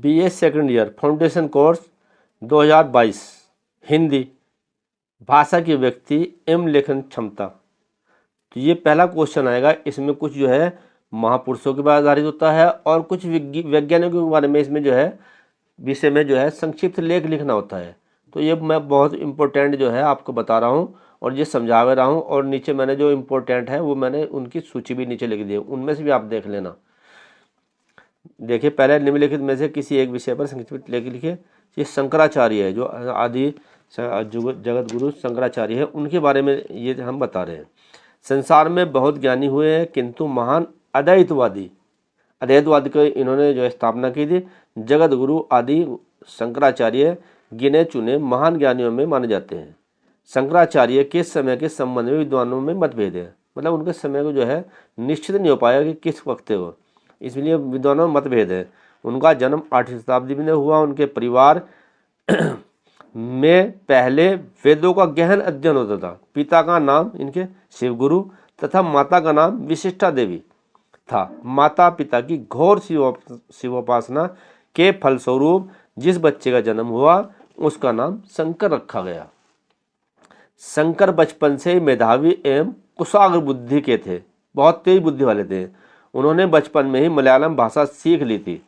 BA second year foundation course 2022 Hindi भाषा की व्यक्ति एवं लेखन क्षमता। तो ये पहला क्वेश्चन आएगा। इसमें कुछ जो है महापुरुषों के बारे में आधारित होता है और कुछ वैज्ञानिकों के बारे में इसमें जो है विषय में जो है संक्षिप्त लेख लिखना होता है। तो ये मैं बहुत इम्पोर्टेंट जो है आपको बता रहा हूँ और ये समझा रहा हूँ। और नीचे मैंने जो इम्पोर्टेंट है वो मैंने उनकी सूची भी नीचे लिख दी है, उनमें से भी आप देख लेना। देखिए, पहले निम्नलिखित में से किसी एक विषय पर संक्षिप्त लेख लिखिए। ये शंकराचार्य है, जो आदि जगत गुरु शंकराचार्य है, उनके बारे में ये हम बता रहे हैं। संसार में बहुत ज्ञानी हुए हैं किंतु महान अद्वैतवादी को इन्होंने जो स्थापना की थी। जगत गुरु आदि शंकराचार्य गिने चुने महान ज्ञानियों में माने जाते हैं। शंकराचार्य के समय के संबंध में विद्वानों में मतभेद है, मतलब उनके समय को जो है निश्चित नहीं हो पाया कि किस वक्त है वो, इसलिए विद्वानों में मतभेद है। उनका जन्म 8वीं शताब्दी में हुआ। उनके परिवार में पहले वेदों का गहन अध्ययन होता था। पिता का नाम इनके शिवगुरु तथा माता का नाम विशिष्टा देवी था। माता पिता की घोर शिवोपासना के फलस्वरूप जिस बच्चे का जन्म हुआ उसका नाम शंकर रखा गया। शंकर बचपन से मेधावी एवं कुशाग्र बुद्धि के थे, बहुत तेज बुद्धि वाले थे। उन्होंने बचपन में ही मलयालम भाषा सीख ली थी।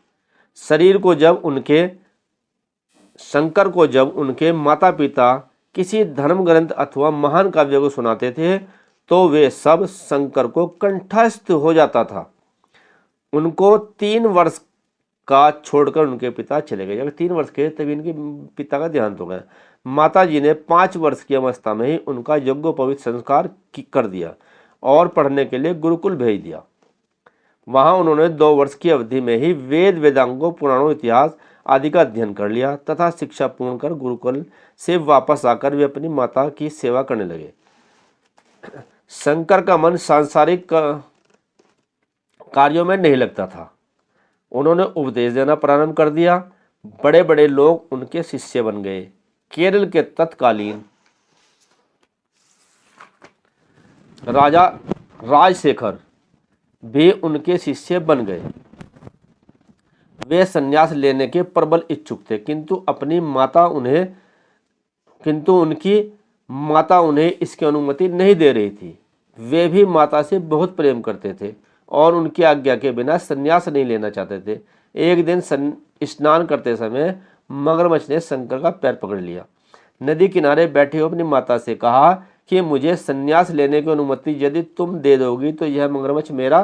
शंकर को जब उनके माता पिता किसी धर्म ग्रंथ अथवा महान काव्य को सुनाते थे तो वे सब शंकर को कंठस्थ हो जाता था। उनको 3 वर्ष का छोड़कर उनके पिता चले गए। जब 3 वर्ष के तभी इनके पिता का देहांत हो गया। माता जी ने 5 वर्ष की अवस्था में ही उनका यज्ञोपवीत संस्कार कर दिया और पढ़ने के लिए गुरुकुल भेज दिया। वहां उन्होंने 2 वर्ष की अवधि में ही वेद वेदांगों पुराणों इतिहास आदि का अध्ययन कर लिया तथा शिक्षा पूर्ण कर गुरुकुल से वापस आकर वे अपनी माता की सेवा करने लगे। शंकर का मन सांसारिक कार्यों में नहीं लगता था। उन्होंने उपदेश देना प्रारंभ कर दिया। बड़े बड़े लोग उनके शिष्य बन गए। केरल के तत्कालीन राजा राजशेखर भी उनके शिष्य बन गए। वे संन्यास लेने के प्रबल इच्छुक थे किंतु उनकी माता उन्हें इसकी अनुमति नहीं दे रही थी। वे भी माता से बहुत प्रेम करते थे और उनकी आज्ञा के बिना संन्यास नहीं लेना चाहते थे। एक दिन स्नान करते समय मगरमच्छ ने शंकर का पैर पकड़ लिया। नदी किनारे बैठे हुए अपनी माता से कहा कि मुझे संन्यास लेने की अनुमति यदि तुम दे दोगी तो यह मगरमच्छ मेरा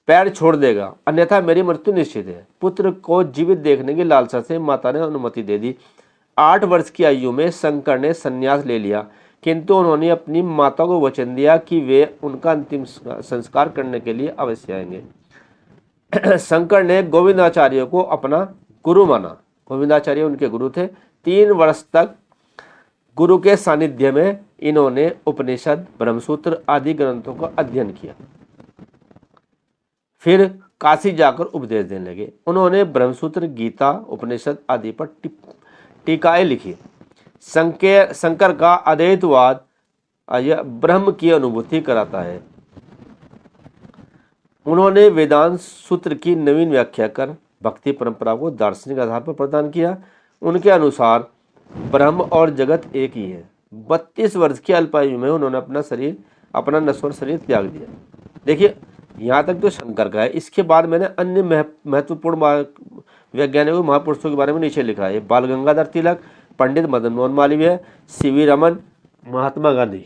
पैर छोड़ देगा, अन्यथा मेरी मृत्यु निश्चित है। पुत्र को जीवित देखने की लालसा से माता ने अनुमति दे दी। 8 वर्ष की आयु में शंकर ने संन्यास ले लिया किंतु उन्होंने अपनी माता को वचन दिया कि वे उनका अंतिम संस्कार करने के लिए अवश्य आएंगे। शंकर ने गोविंदाचार्य को अपना गुरु माना। गोविंदाचार्य उनके गुरु थे। 3 वर्ष तक गुरु के सानिध्य में इन्होंने उपनिषद, ब्रह्मसूत्र आदि ग्रंथों का अध्ययन किया। फिर काशी जाकर उपदेश देने लगे। उन्होंने ब्रह्मसूत्र, गीता, उपनिषद आदि पर टीकाएं लिखी। शंकर का अद्वैतवाद ब्रह्म की अनुभूति कराता है। उन्होंने वेदांत सूत्र की नवीन व्याख्या कर भक्ति परंपरा को दार्शनिक आधार पर प्रदान किया। उनके अनुसार ब्रह्म और जगत एक ही है। 32 वर्ष की अल्पायु में उन्होंने अपना नश्वर शरीर त्याग दिया। देखिए, यहाँ तक तो शंकर का है। इसके बाद मैंने अन्य महत्वपूर्ण वैज्ञानिकों महापुरुषों के बारे में नीचे लिखा है। बाल गंगाधर तिलक, पंडित मदन मोहन मालवीय, CV रमन, महात्मा गांधी।